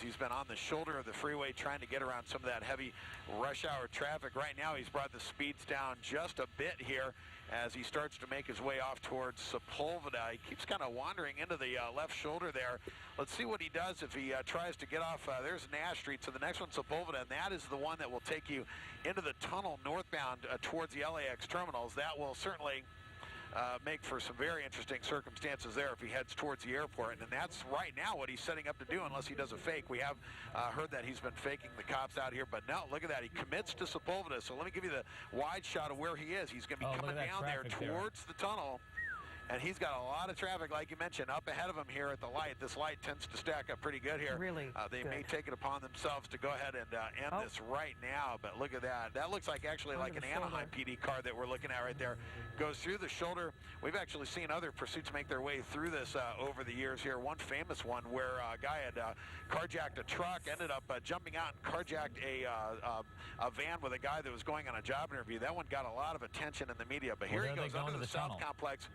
he's been on the shoulder of the freeway trying to get around some of that heavy rush hour traffic. Right now, he's brought the speeds down just a bit here as he starts to make his way off towards Sepulveda. He keeps kind of wandering into the left shoulder there. Let's see what he does if he tries to get off. There's Nash Street, so the next one's Sepulveda, and that is the one that will take you into the tunnel northbound towards the LAX terminals. That will certainly make for some very interesting circumstances there if he heads towards the airport. And that's right now what he's setting up to do, unless he does a fake. We have heard that he's been faking the cops out here, but no, look at that. He commits to Sepulveda. So let me give you the wide shot of where he is. He's going to be coming down there towards the tunnel. And he's got a lot of traffic, like you mentioned, up ahead of him here at the light. This light tends to stack up pretty good here. Really They may take it upon themselves to go ahead and end this right now. But look at that. That looks like actually like an Anaheim PD car that we're looking at right there. Goes through the shoulder. We've actually seen other pursuits make their way through this over the years here. One famous one where a guy had carjacked a truck, ended up jumping out and carjacked a van with a guy that was going on a job interview. That one got a lot of attention in the media. But here he goes under the South Complex.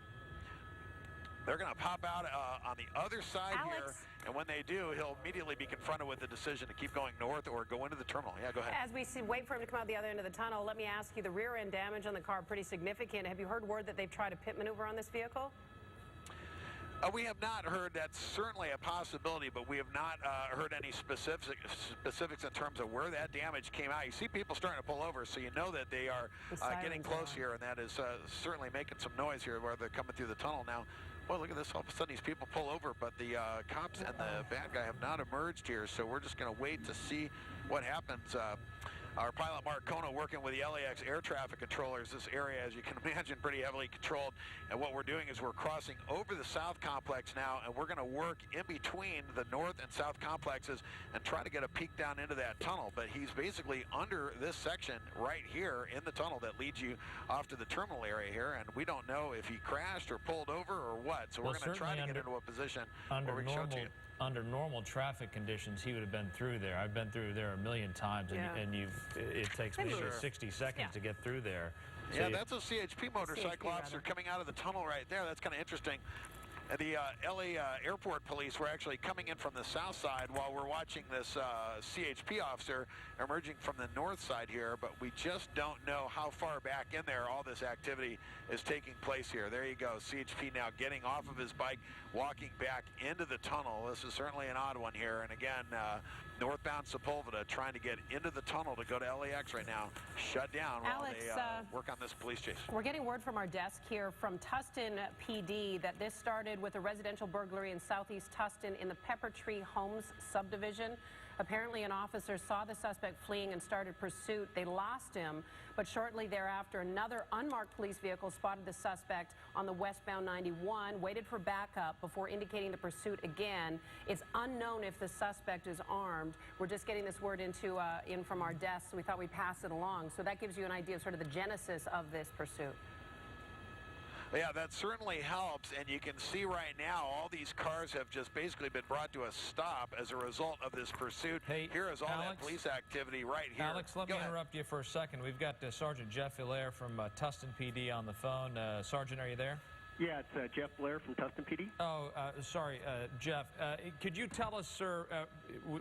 They're going to pop out on the other side here, and when they do, he'll immediately be confronted with the decision to keep going north or go into the terminal. Yeah, go ahead. As we wait for him to come out the other end of the tunnel, let me ask you, the rear end damage on the car pretty significant. Have you heard word that they've tried a pit maneuver on this vehicle? We have not heard. That's certainly a possibility, but we have not heard any specifics in terms of where that damage came out. You see people starting to pull over, so you know that they are getting close here, and that is certainly making some noise here where they're coming through the tunnel now. Well, look at this. All of a sudden, these people pull over, but the cops and the bad guy have not emerged here, so we're just going to wait to see what happens. Our pilot, Mark Kona, working with the LAX air traffic controllers. This area, as you can imagine, pretty heavily controlled. And what we're doing is we're crossing over the South Complex now, and we're going to work in between the North and South Complexes and try to get a peek down into that tunnel. But he's basically under this section right here in the tunnel that leads you off to the terminal area here. And we don't know if he crashed or pulled over or what. So we're going to try to get into a position where we can show it to you. Under normal traffic conditions, he would have been through there. I've been through there a million times, and it takes maybe 60 seconds to get through there. So yeah, that's a CHP motorcycle officer coming out of the tunnel right there. That's kind of interesting. And the LA airport police were actually coming in from the south side while we're watching this CHP officer emerging from the north side here, but we just don't know how far back in there all this activity is taking place here. There you go, CHP now getting off of his bike, walking back into the tunnel. This is certainly an odd one here, and again, northbound Sepulveda trying to get into the tunnel to go to LAX right now, shut down while they work on this police chase. We're getting word from our desk here from Tustin PD that this started with a residential burglary in southeast Tustin in the Pepper Tree Homes subdivision. Apparently, an officer saw the suspect fleeing and started pursuit. They lost him, but shortly thereafter, another unmarked police vehicle spotted the suspect on the westbound 91, waited for backup before indicating the pursuit again. It's unknown if the suspect is armed. We're just getting this word in from our desk, so we thought we'd pass it along. So that gives you an idea of sort of the genesis of this pursuit. Yeah, that certainly helps, and you can see right now all these cars have just basically been brought to a stop as a result of this pursuit. Hey, here is all that police activity right here. Alex, let me interrupt you for a second. We've got Sergeant Jeff Hilaire from Tustin PD on the phone. Sergeant, are you there? Yeah, it's Jeff Blair from Tustin PD. Oh, sorry, Jeff. Could you tell us, sir,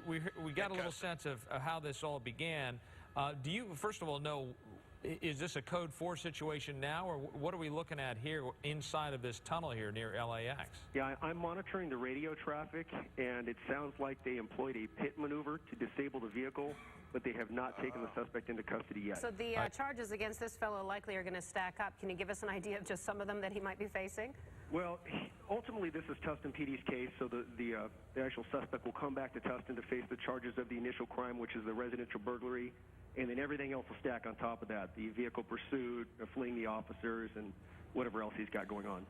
we got a little sense of how this all began. Do you, first of all, know, is this a Code 4 situation now, or what are we looking at here inside of this tunnel here near LAX? Yeah, I'm monitoring the radio traffic, and it sounds like they employed a pit maneuver to disable the vehicle, but they have not taken the suspect into custody yet. So the charges against this fellow likely are going to stack up. Can you give us an idea of just some of them that he might be facing? Well, ultimately, this is Tustin PD's case, so the actual suspect will come back to Tustin to face the charges of the initial crime, which is the residential burglary, and then everything else will stack on top of that, the vehicle pursuit, fleeing the officers, and whatever else he's got going on.